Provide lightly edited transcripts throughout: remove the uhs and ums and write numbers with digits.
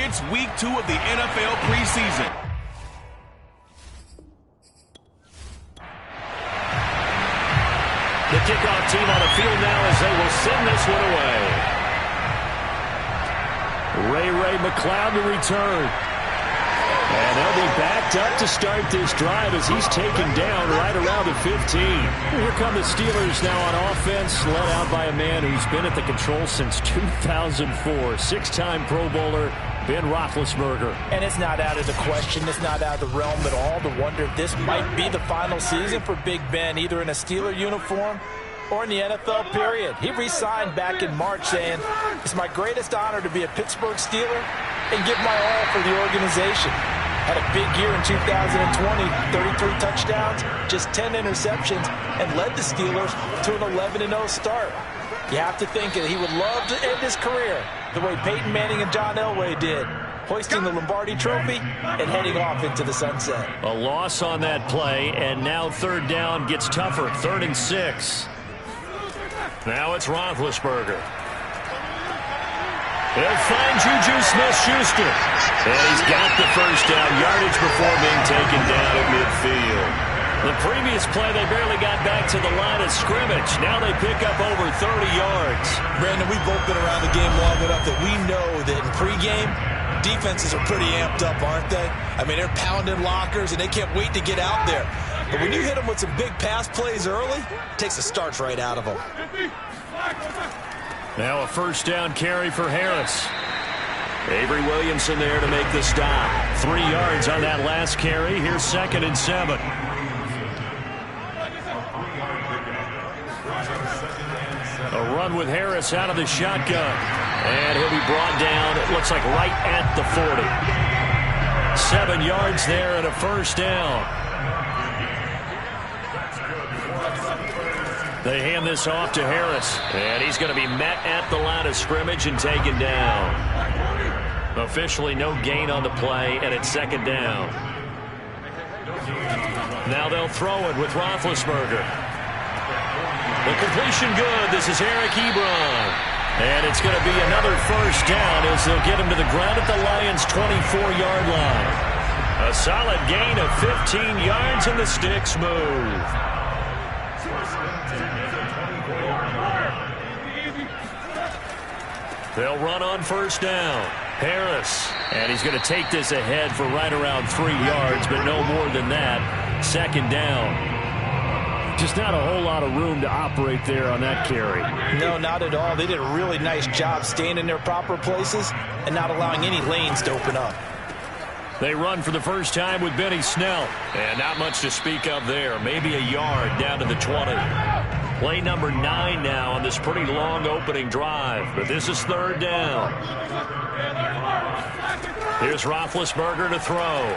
It's week 2 of the NFL preseason. The kickoff team on the field now as they will send this one away. Ray McLeod to return. And they'll be backed up to start this drive as he's taken down right around the 15. Here come the Steelers now on offense, led out by a man who's been at the control since 2004. Six-time Pro Bowler, Ben Roethlisberger. And it's not out of the question. It's not out of the realm at all to wonder if this might be the final season for Big Ben, either in a Steeler uniform or in the NFL period. He re-signed back in March saying, "It's my greatest honor to be a Pittsburgh Steeler and give my all for the organization." Had a big year in 2020, 33 touchdowns, just 10 interceptions, and led the Steelers to an 11-0 start. You have to think that he would love to end his career the way Peyton Manning and John Elway did, hoisting the Lombardi Trophy and heading off into the sunset. A loss on that play, and now third down gets tougher, 3rd and 6. Now it's Roethlisberger. He'll find Juju Smith-Schuster. And he's got the first down yardage before being taken down at midfield. The previous play, they barely got back to the line of scrimmage. Now they pick up over 30 yards. Brandon, we've both been around the game long enough that we know that in pregame, defenses are pretty amped up, aren't they? I mean, they're pounding lockers, and they can't wait to get out there. But when you hit them with some big pass plays early, it takes the starch right out of them. Now a first down carry for Harris. Avery Williamson there to make the stop. 3 yards on that last carry. Here's 2nd and 7. A run with Harris out of the shotgun. And he'll be brought down, it looks like right at the 40. 7 yards there and a first down. They hand this off to Harris. And he's going to be met at the line of scrimmage and taken down. Officially no gain on the play, and it's 2nd down. Now they'll throw it with Roethlisberger. The completion good. This is Eric Ebron. And it's going to be another first down as they'll get him to the ground at the Lions' 24-yard line. A solid gain of 15 yards, and the sticks move. They'll run on first down. Harris, and he's going to take this ahead for right around 3 yards, but no more than that. 2nd down. Just not a whole lot of room to operate there on that carry. No, not at all. They did a really nice job staying in their proper places and not allowing any lanes to open up. They run for the first time with Benny Snell, and not much to speak of there. Maybe a yard down to the 20. Play number 9 now on this pretty long opening drive, but this is 3rd down. Here's Roethlisberger to throw.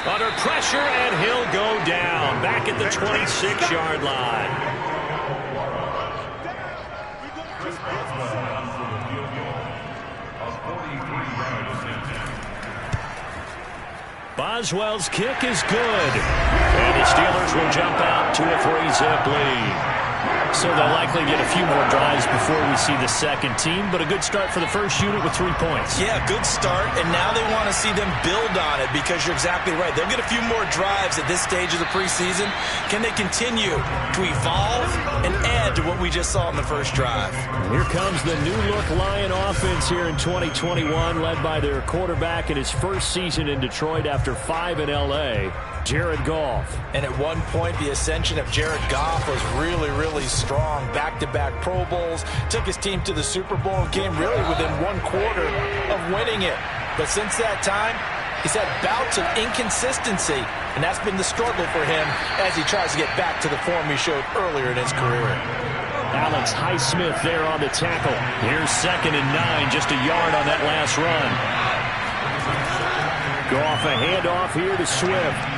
Under pressure, and he'll go down. Back at the 26-yard line. Boswell's kick is good. And the Steelers will jump out to a 3-zip lead. So they'll likely get a few more drives before we see the second team, but a good start for the first unit with 3 points. Yeah, good start, and now they want to see them build on it because you're exactly right. They'll get a few more drives at this stage of the preseason. Can they continue to evolve and add to what we just saw in the first drive? And here comes the new-look Lion offense here in 2021, led by their quarterback in his first season in Detroit after 5 in L.A., Jared Goff. And at one point, the ascension of Jared Goff was really, really strong. Back-to-back Pro Bowls, took his team to the Super Bowl and came really within 1 quarter of winning it. But since that time, he's had bouts of inconsistency, and that's been the struggle for him as he tries to get back to the form he showed earlier in his career. Alex Highsmith there on the tackle. Here's 2nd and 9, just a yard on that last run. Goff a handoff here to Swift.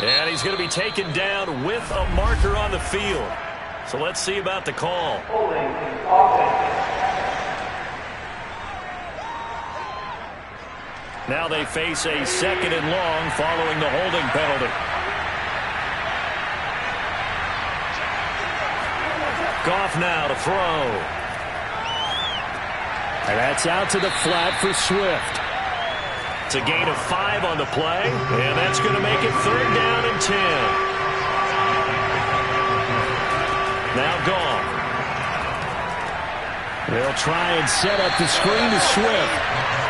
And he's going to be taken down with a marker on the field. So let's see about the call. Now they face a 2nd and long following the holding penalty. Goff now to throw. And that's out to the flat for Swift. It's a gain of 5 on the play, and that's going to make it 3rd down and 10. Now Goff. They'll try and set up the screen to Swift.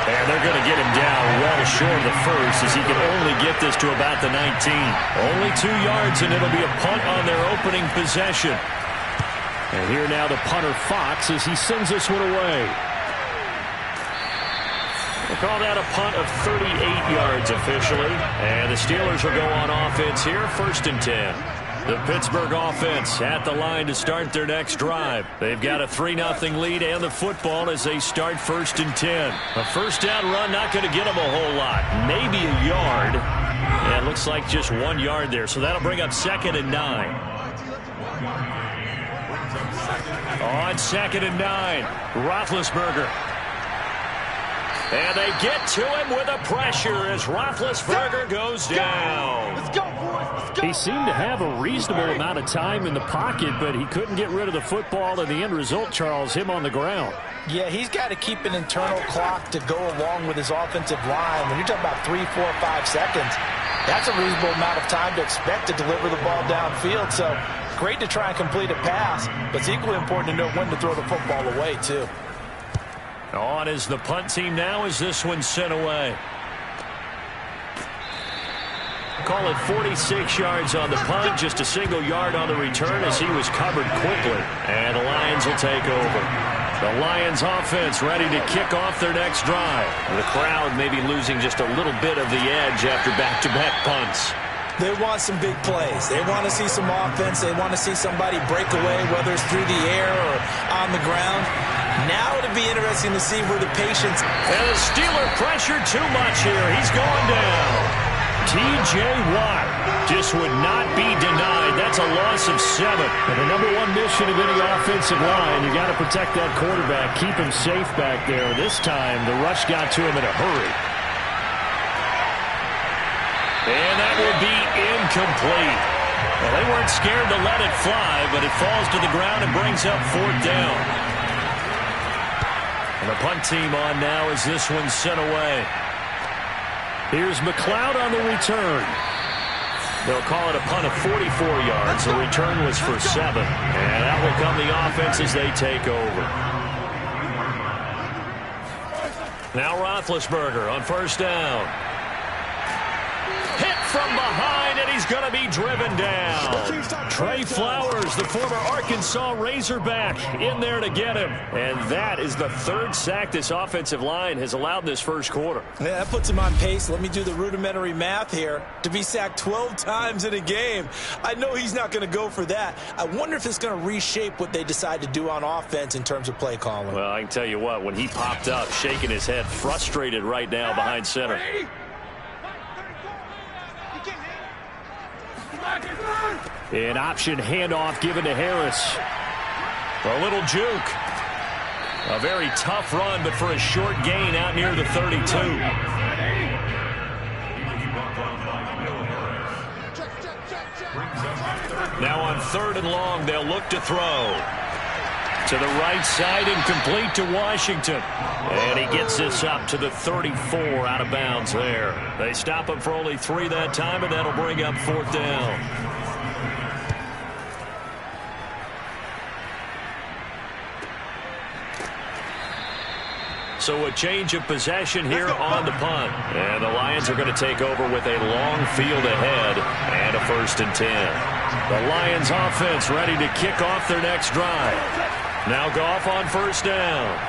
And they're going to get him down well short of the first as he can only get this to about the 19. Only 2 yards, and it'll be a punt on their opening possession. And here now the punter Fox as he sends this one away. We'll call that a punt of 38 yards officially. And the Steelers will go on offense here, 1st and 10. The Pittsburgh offense at the line to start their next drive. They've got a 3-0 lead and the football as they start 1st and 10. A 1st down run not going to get them a whole lot. Maybe a yard. And it looks like just 1 yard there. So that'll bring up 2nd and 9. On 2nd and 9, Roethlisberger. And they get to him with a pressure as Roethlisberger goes down. Let's go, boys. Let's go. He seemed to have a reasonable amount of time in the pocket, but he couldn't get rid of the football, and the end result, Charles, him on the ground. Yeah, he's got to keep an internal clock to go along with his offensive line. When you're talking about 3, 4, 5 seconds, that's a reasonable amount of time to expect to deliver the ball downfield. So great to try and complete a pass, but it's equally important to know when to throw the football away, too. On is the punt team now as this one's sent away. Call it 46 yards on the punt, just a single yard on the return as he was covered quickly. And the Lions will take over. The Lions offense ready to kick off their next drive. The crowd may be losing just a little bit of the edge after back-to-back punts. They want some big plays. They want to see some offense. They want to see somebody break away, whether it's through the air or on the ground. Now it'll be interesting to see where the patience. And the Steeler pressure too much here. He's going down. T.J. Watt just would not be denied. That's a loss of 7. And the number 1 mission of any offensive line, you got to protect that quarterback, keep him safe back there. This time, the rush got to him in a hurry. And that will be incomplete. Well, they weren't scared to let it fly, but it falls to the ground and brings up 4th down. And the punt team on now as this one's sent away. Here's McLeod on the return. They'll call it a punt of 44 yards. The return was for 7. And that will come the offense as they take over. Now Roethlisberger on 1st down. Hit from behind, and he's going to be driven down. Trey Flowers, the former Arkansas Razorback, in there to get him. And that is the 3rd sack this offensive line has allowed this first quarter. Yeah, that puts him on pace. Let me do the rudimentary math here. To be sacked 12 times in a game, I know he's not going to go for that. I wonder if it's going to reshape what they decide to do on offense in terms of play calling. Well, I can tell you what, when he popped up, shaking his head, frustrated right now behind center. An option handoff given to Harris. A little juke. A very tough run, but for a short gain out near the 32. Now on 3rd and long, they'll look to throw. To the right side and complete to Washington. And he gets this up to the 34 out of bounds there. They stop him for only 3 that time, and that'll bring up 4th down. So a change of possession here on the punt. And the Lions are going to take over with a long field ahead and a 1st and 10. The Lions offense ready to kick off their next drive. Now Goff on 1st down.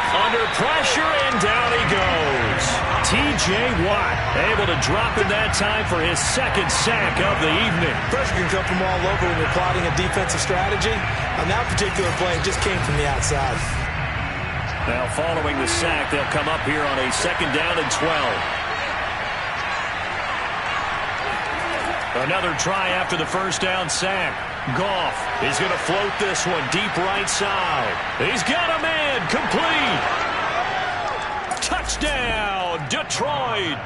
Under pressure, and down he goes. T.J. Watt able to drop in that time for his 2nd sack of the evening. Pressure can come from all over when you're plotting a defensive strategy. On that particular play, it just came from the outside. Now following the sack, they'll come up here on a 2nd down and 12. Another try after the 1st down sack. Goff is going to float this one deep right side. He's got a man complete. Touchdown, Detroit.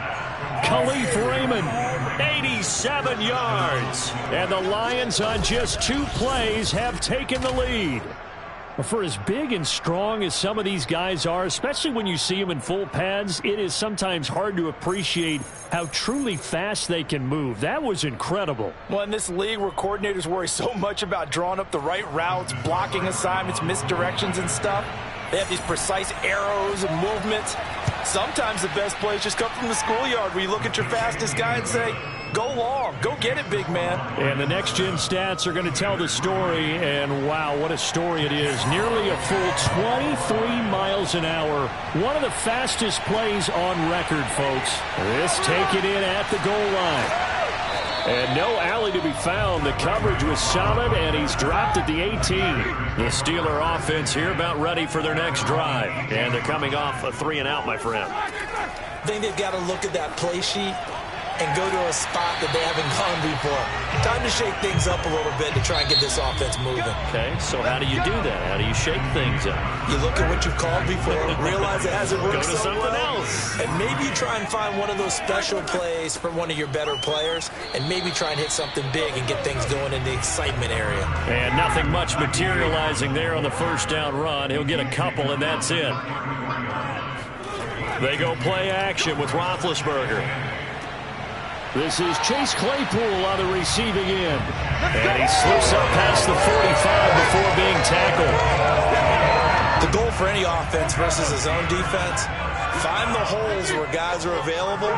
Khalif Raymond, 87 yards. And the Lions on just 2 plays have taken the lead. For as big and strong as some of these guys are, especially when you see them in full pads, it is sometimes hard to appreciate how truly fast they can move. That was incredible. Well, in this league where coordinators worry so much about drawing up the right routes, blocking assignments, misdirections and stuff, they have these precise arrows and movements. Sometimes the best plays just come from the schoolyard where you look at your fastest guy and say, go long, go get it, big man. And the next-gen stats are going to tell the story, and wow, what a story it is. Nearly a full 23 miles an hour. One of the fastest plays on record, folks. This taken in at the goal line. And no alley to be found. The coverage was solid, and he's dropped at the 18. The Steeler offense here about ready for their next drive. And they're coming off a 3-and-out, my friend. I think they've got to look at that play sheet and go to a spot that they haven't gone before. Time to shake things up a little bit to try and get this offense moving. Okay, so how do you do that? How do you shake things up? You look at what you've called before, realize it hasn't worked Go to something else. and maybe you try and find one of those special plays from one of your better players, and maybe try and hit something big and get things going in the excitement area. And nothing much materializing there on the first down run. He'll get a couple, and that's it. They go play action with Roethlisberger. This is Chase Claypool on the receiving end. And he slips up past the 45 before being tackled. The goal for any offense versus his own defense, find the holes where guys are available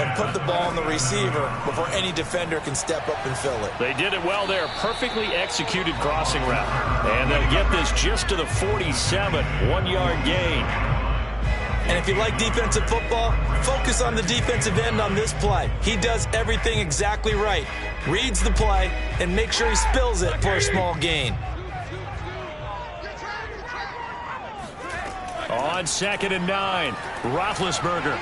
and put the ball on the receiver before any defender can step up and fill it. They did it well there. Perfectly executed crossing route. And they'll get this just to the 47. 1-yard gain. And if you like defensive football, focus on the defensive end on this play. He does everything exactly right. Reads the play and makes sure he spills it for a small gain. On 2nd and 9, Roethlisberger.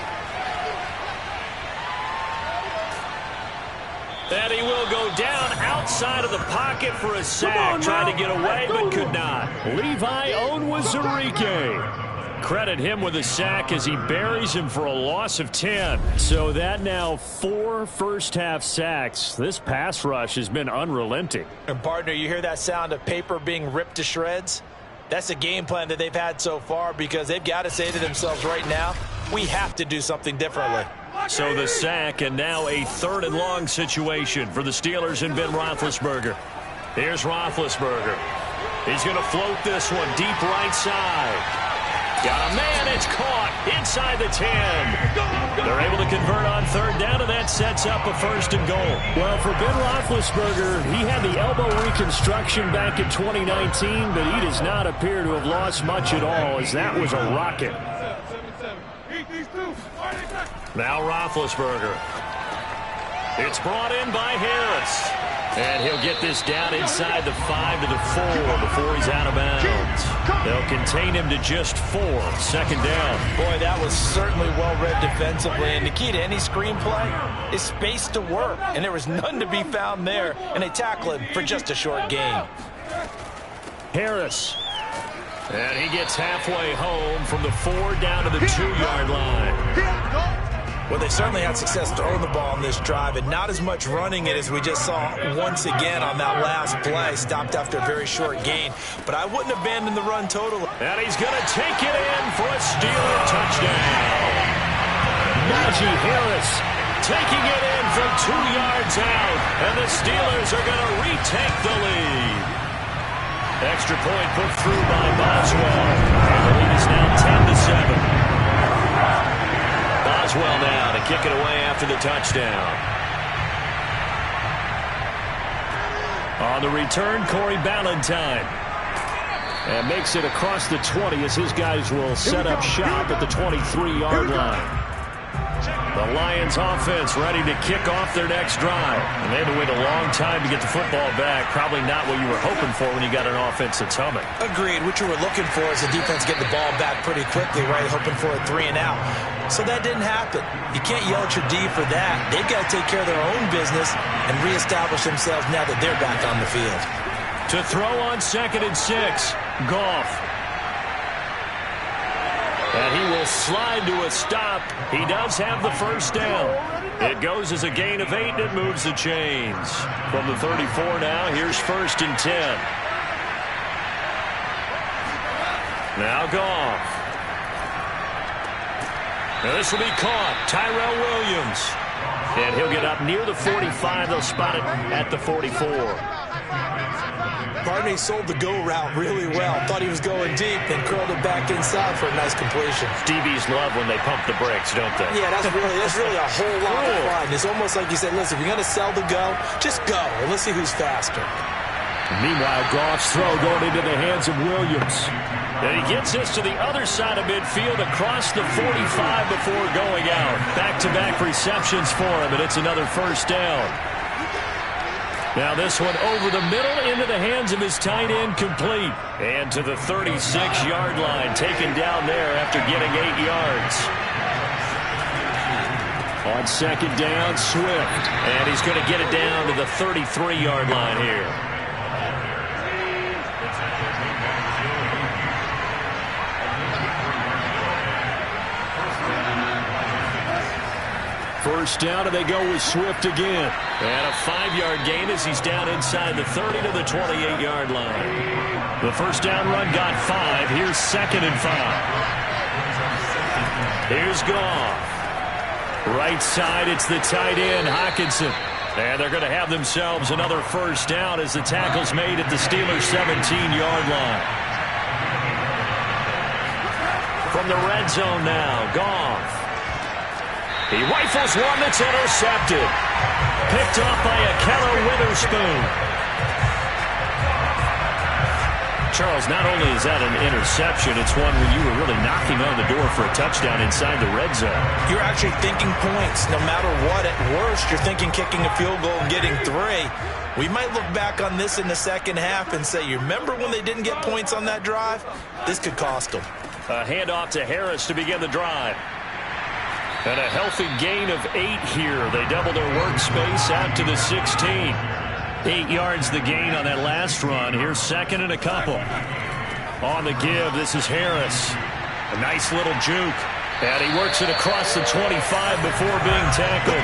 And he will go down outside of the pocket for a sack. Trying to get away, but could not. Levi Onwuzurike. Credit him with a sack as he buries him for a loss of 10. So that now 4 first-half sacks. This pass rush has been unrelenting. And partner, you hear that sound of paper being ripped to shreds? That's a game plan that they've had so far because they've got to say to themselves right now, we have to do something differently. So the sack and now a 3rd and long situation for the Steelers and Ben Roethlisberger. Here's Roethlisberger. He's going to float this one deep right side. Got a man, it's caught inside the 10. They're able to convert on 3rd down, and that sets up a 1st and goal. Well, for Ben Roethlisberger, he had the elbow reconstruction back in 2019, but he does not appear to have lost much at all, as that was a rocket. Now Roethlisberger. It's brought in by Harris. And he'll get this down inside the 5 to the 4 before he's out of bounds. They'll contain him to just 4. 2nd down. Boy, that was certainly well-read defensively. And the key to any screenplay is space to work. And there was none to be found there. And they tackle him for just a short gain. Harris. And he gets halfway home from the 4 down to the 2-yard line. Well, they certainly had success throwing the ball on this drive, and not as much running it as we just saw once again on that last play. Stopped after a very short gain. But I wouldn't abandon the run totally. And he's going to take it in for a Steeler touchdown. Najee Harris taking it in from 2 yards out, and the Steelers are going to retake the lead. Extra point put through by Boswell, and the lead is now 10-7. Boswell now to kick it away after the touchdown. On the return, Corey Ballantyne. And makes it across the 20 as his guys will set up shop at the 23-yard line. The Lions offense ready to kick off their next drive. And they had to wait a long time to get the football back. Probably not what you were hoping for when you got an offense that's humming. Agreed. What you were looking for is the defense getting the ball back pretty quickly, right? Hoping for a 3-and-out. So that didn't happen. You can't yell at your D for that. They've got to take care of their own business and reestablish themselves now that they're back on the field. To throw on 2nd and 6, Goff. And he will slide to a stop. He does have the 1st down. It goes as a gain of 8, and it moves the chains. From the 34 now, here's 1st and 10. Now Goff. Now this will be caught. Tyrell Williams. And he'll get up near the 45. They'll spot it at the 44. Barney sold the go route really well. Thought he was going deep and curled it back inside for a nice completion. DBs love when they pump the brakes, don't they? Yeah, that's really a whole lot of fun. It's almost like you said, listen, if you're going to sell the go, just go, and let's see who's faster. Meanwhile, Goff's throw going into the hands of Williams. And he gets this to the other side of midfield across the 45 before going out. Back-to-back receptions for him, and it's another first down. Now this one over the middle into the hands of his tight end, complete. And to the 36-yard line, taken down there after getting 8 yards. On second down, Swift. And he's going to get it down to the 33-yard line here. First down, and they go with Swift again. And a 5-yard gain as he's down inside the 30 to the 28-yard line. The first down run got 5. Here's second and 5. Here's Goff. Right side, it's the tight end, Hockenson. And they're going to have themselves another first down as the tackle's made at the Steelers' 17-yard line. From the red zone now, Goff. He rifles one that's intercepted. Picked off by Akella Witherspoon. Charles, not only is that an interception, it's one where you were really knocking on the door for a touchdown inside the red zone. You're actually thinking points. No matter what, at worst, you're thinking kicking a field goal and getting 3. We might look back on this in the second half and say, you remember when they didn't get points on that drive? This could cost them. A handoff to Harris to begin the drive. And a healthy gain of 8 here. They double their workspace out to the 16. 8 yards the gain on that last run. Here's second and a couple. On the give, this is Harris. A nice little juke. And he works it across the 25 before being tackled.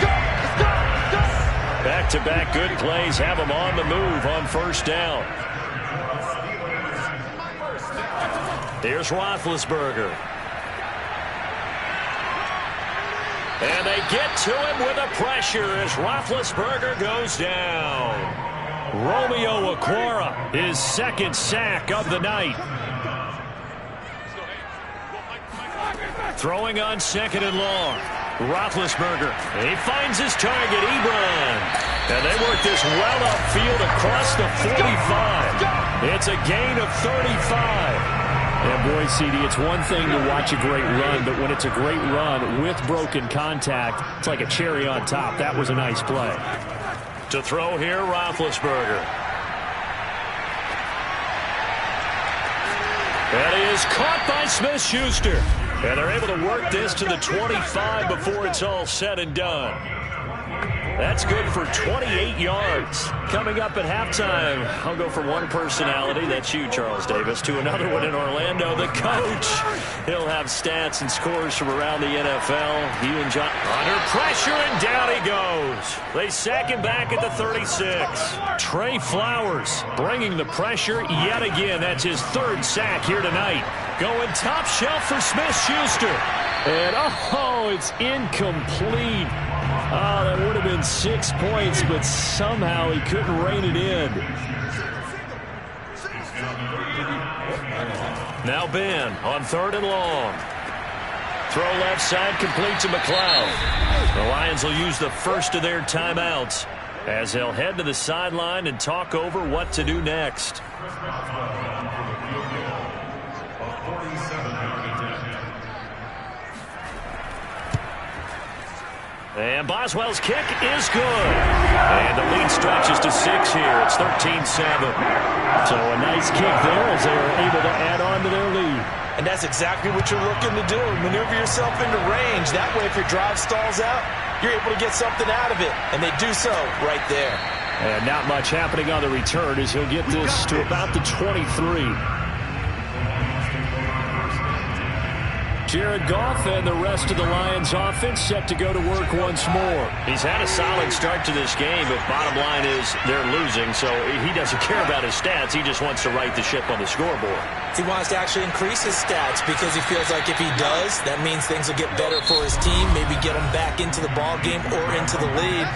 Back-to-back good plays have him on the move on first down. Here's Roethlisberger. And they get to him with the pressure as Roethlisberger goes down. Romeo Okwara, his second sack of the night. Throwing on second and long. Roethlisberger, he finds his target, Ebron. And they work this well upfield across the 45. It's a gain of 35. And boy, CD, it's one thing to watch a great run, but when it's a great run with broken contact, it's like a cherry on top. That was a nice play. To throw here, Roethlisberger. And he is caught by Smith-Schuster. And they're able to work this to the 25 before it's all said and done. That's good for 28 yards. Coming up at halftime, I'll go from one personality, that's you, Charles Davis, to another one in Orlando, the coach. He'll have stats and scores from around the NFL. He and John under pressure, and down he goes. They sack him back at the 36. Trey Flowers bringing the pressure yet again. That's his 3rd sack here tonight. Going top shelf for Smith-Schuster. And, oh, it's incomplete. Oh, that would have been 6 points, but somehow he couldn't rein it in. Now Ben on 3rd and long. Throw left side, complete to McLeod. The Lions will use the first of their timeouts as they'll head to the sideline and talk over what to do next. And Boswell's kick is good. And the lead stretches to 6 here. It's 13-7. So a nice kick there as they are able to add on to their lead. And that's exactly what you're looking to do. Maneuver yourself into range. That way, if your drive stalls out, you're able to get something out of it. And they do so right there. And not much happening on the return as he'll get this to about the 23. Jared Goff and the rest of the Lions offense set to go to work once more. He's had a solid start to this game, but bottom line is they're losing, so he doesn't care about his stats. He just wants to right the ship on the scoreboard. He wants to actually increase his stats because he feels like if he does, that means things will get better for his team, maybe get him back into the ball game or into the lead.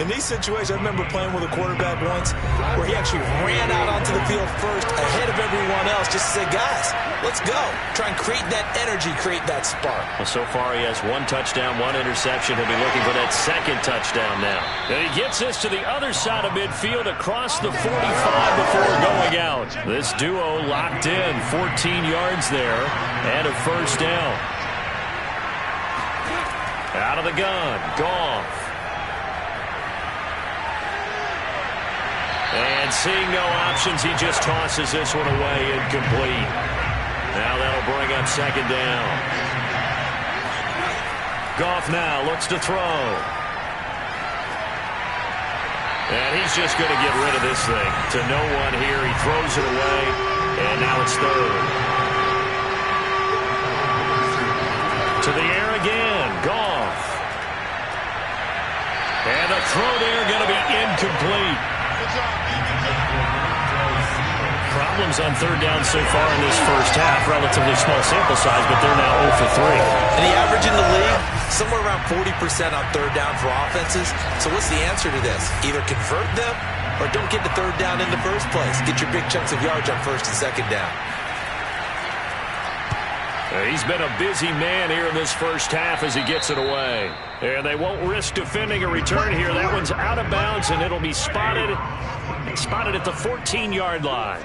In these situations, I remember playing with a quarterback once where he actually ran out onto the field first ahead of everyone else just to say, guys, let's go. Try and create that energy, create that spark. Well, so far he has 1 touchdown, 1 interception. He'll be looking for that second touchdown now. And he gets this to the other side of midfield across the 45 before going out. This duo locked in, 14 yards there, and a first down. Out of the gun, Goff. And seeing no options, he just tosses this one away, incomplete. Now that'll bring up second down. Goff now looks to throw. And he's just going to get rid of this thing. To no one here, he throws it away, and now it's third. To the air again, Goff. And the throw there going to be incomplete. Problems on third down so far in this first half. Relatively small sample size, but they're now 0 for 3. And the average in the league, somewhere around 40% on third down for offenses. So what's the answer to this? Either convert them or don't get to third down in the first place. Get your big chunks of yards on first and second down. He's been a busy man here in this first half as he gets it away. And they won't risk defending a return here. That one's out of bounds, and it'll be spotted at the 14-yard line.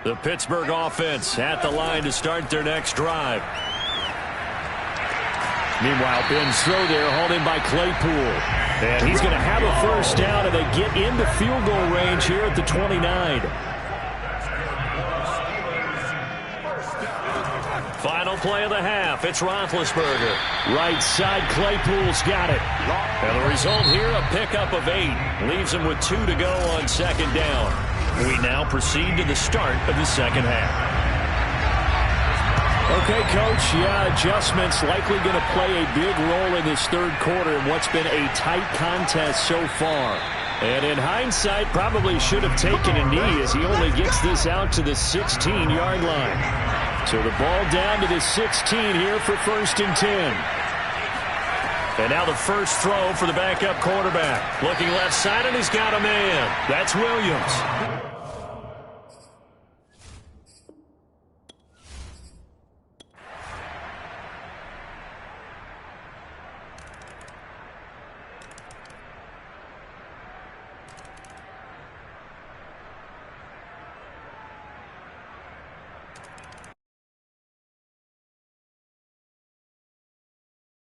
The Pittsburgh offense at the line to start their next drive. Meanwhile, Ben's throw there hauled in by Claypool. And he's going to have a first down, and they get into field goal range here at the 29. Final play of the half. It's Roethlisberger. Right side, Claypool's got it. And the result here, a pickup of 8. Leaves him with 2 to go on second down. We now proceed to the start of the second half. Okay, Coach, adjustments likely going to play a big role in this third quarter in what's been a tight contest so far. And in hindsight, probably should have taken a knee as he only gets this out to the 16-yard line. So the ball down to the 16 here for first and 10. And now the first throw for the backup quarterback. Looking left side, and he's got a man. That's Williams.